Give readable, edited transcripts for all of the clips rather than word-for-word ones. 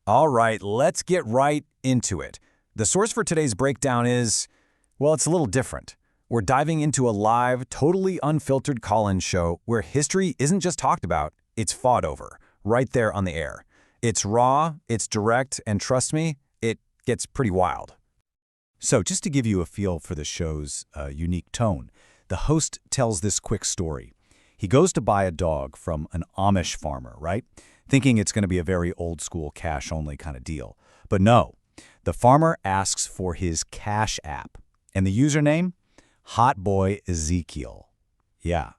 All right, let's get right into it. The source for today's breakdown is, well, it's a little different. We're diving into a live, totally unfiltered call-in show where history isn't just talked about, it's fought over, right there on the air. It's raw, it's direct, and trust me, it gets pretty wild. So just to give you a feel for the show's unique tone, the host tells this quick story. He goes to buy a dog from an Amish farmer, right? Thinking it's going to be a very old-school cash-only kind of deal. But no, the farmer asks for his Cash App. And the username? Hot Boy Ezekiel. Yeah.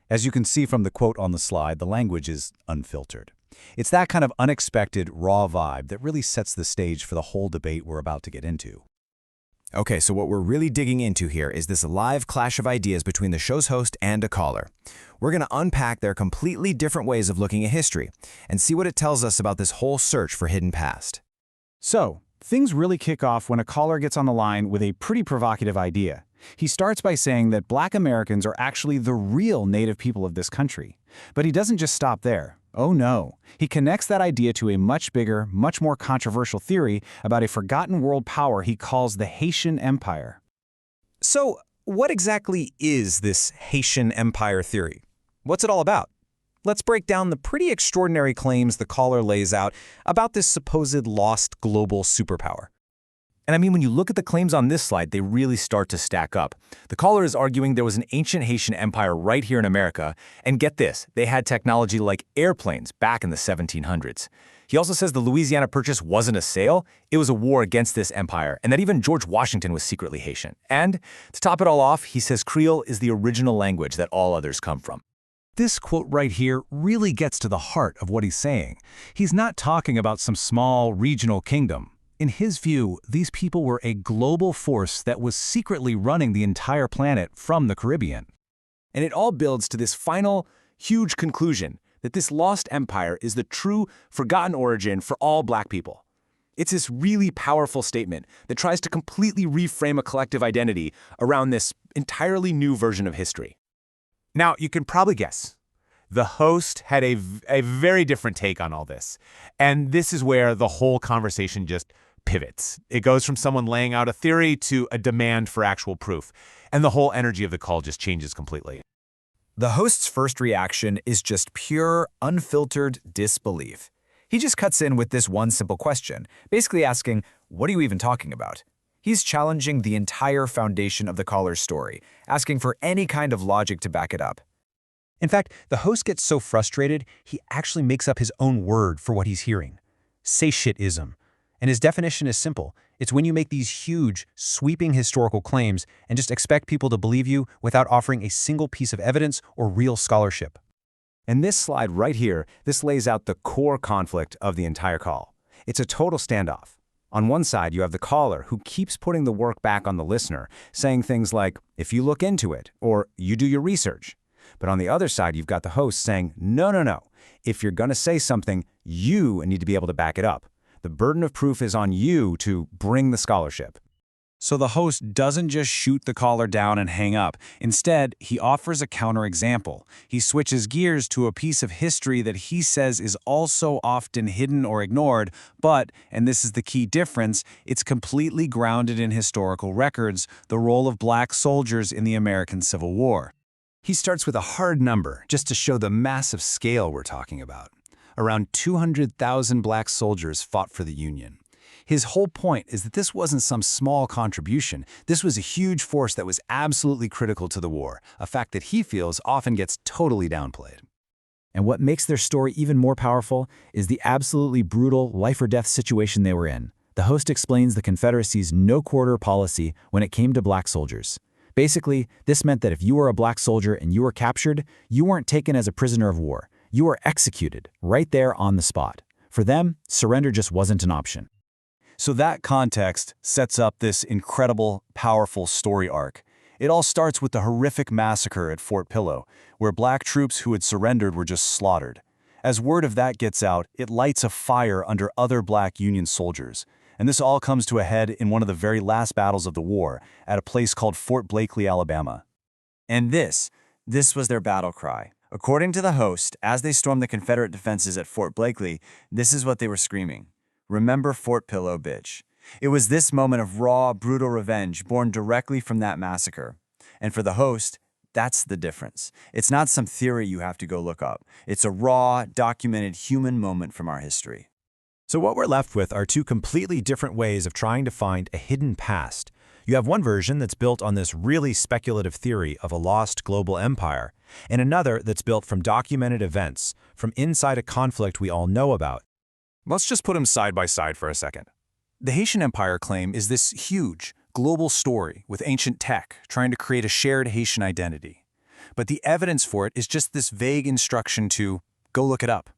As you can see from the quote on the slide, the language is unfiltered. It's that kind of unexpected, raw vibe that really sets the stage for the whole debate we're about to get into. Okay, so what we're really digging into here is this live clash of ideas between the show's host and a caller. We're going to unpack their completely different ways of looking at history and see what it tells us about this whole search for hidden past. So, things really kick off when a caller gets on the line with a pretty provocative idea. He starts by saying that Black Americans are actually the real native people of this country. But he doesn't just stop there. Oh no. He connects that idea to a much bigger, much more controversial theory about a forgotten world power he calls the Haitian Empire. So, what exactly is this Haitian Empire theory? What's it all about? Let's break down the pretty extraordinary claims the caller lays out about this supposed lost global superpower. And I mean, when you look at the claims on this slide, they really start to stack up. The caller is arguing there was an ancient Haitian empire right here in America, and get this, they had technology like airplanes back in the 1700s. He also says the Louisiana Purchase wasn't a sale, it was a war against this empire, and that even George Washington was secretly Haitian. And to top it all off, he says Creole is the original language that all others come from. This quote right here really gets to the heart of what he's saying. He's not talking about some small regional kingdom. In his view, these people were a global force that was secretly running the entire planet from the Caribbean. And it all builds to this final, huge conclusion that this lost empire is the true, forgotten origin for all Black people. It's this really powerful statement that tries to completely reframe a collective identity around this entirely new version of history. Now, you can probably guess. The host had a very different take on all this. And this is where the whole conversation just pivots. It goes from someone laying out a theory to a demand for actual proof. And the whole energy of the call just changes completely. The host's first reaction is just pure, unfiltered disbelief. He just cuts in with this one simple question, basically asking, what are you even talking about? He's challenging the entire foundation of the caller's story, asking for any kind of logic to back it up. In fact, the host gets so frustrated, he actually makes up his own word for what he's hearing. Satiatism. And his definition is simple. It's when you make these huge, sweeping historical claims and just expect people to believe you without offering a single piece of evidence or real scholarship. And this slide right here, this lays out the core conflict of the entire call. It's a total standoff. On one side, you have the caller who keeps putting the work back on the listener, saying things like, if you look into it, or you do your research. But on the other side, you've got the host saying, no. If you're going to say something, you need to be able to back it up. The burden of proof is on you to bring the scholarship. So the host doesn't just shoot the caller down and hang up. Instead, he offers a counterexample. He switches gears to a piece of history that he says is also often hidden or ignored, but, and this is the key difference, it's completely grounded in historical records, the role of Black soldiers in the American Civil War. He starts with a hard number just to show the massive scale we're talking about. Around 200,000 Black soldiers fought for the Union. His whole point is that this wasn't some small contribution. This was a huge force that was absolutely critical to the war, a fact that he feels often gets totally downplayed. And what makes their story even more powerful is the absolutely brutal life-or-death situation they were in. The host explains the Confederacy's no-quarter policy when it came to Black soldiers. Basically, this meant that if you were a Black soldier and you were captured, you weren't taken as a prisoner of war. You were executed right there on the spot. For them, surrender just wasn't an option. So that context sets up this incredible, powerful story arc. It all starts with the horrific massacre at Fort Pillow, where Black troops who had surrendered were just slaughtered. As word of that gets out, it lights a fire under other Black Union soldiers. And this all comes to a head in one of the very last battles of the war, at a place called Fort Blakely, Alabama. And this was their battle cry. According to the host, as they stormed the Confederate defenses at Fort Blakely, this is what they were screaming. Remember Fort Pillow, bitch. It was this moment of raw, brutal revenge born directly from that massacre. And for the host, that's the difference. It's not some theory you have to go look up. It's a raw, documented human moment from our history. So what we're left with are two completely different ways of trying to find a hidden past. You have one version that's built on this really speculative theory of a lost global empire, and another that's built from documented events, from inside a conflict we all know about. Let's just put them side by side for a second. The Haitian Empire claim is this huge, global story with ancient tech trying to create a shared Haitian identity. But the evidence for it is just this vague instruction to go look it up.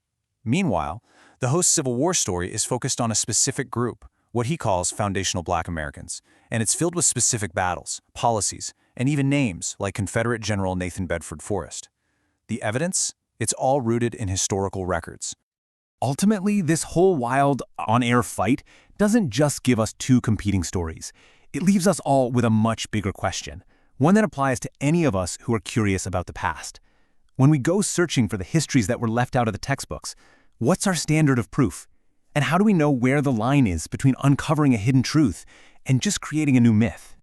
Meanwhile, the host's Civil War story is focused on a specific group, what he calls foundational Black Americans, and it's filled with specific battles, policies, and even names like Confederate General Nathan Bedford Forrest. The evidence? It's all rooted in historical records. Ultimately, this whole wild, on-air fight doesn't just give us two competing stories. It leaves us all with a much bigger question, one that applies to any of us who are curious about the past. When we go searching for the histories that were left out of the textbooks, what's our standard of proof? And how do we know where the line is between uncovering a hidden truth and just creating a new myth?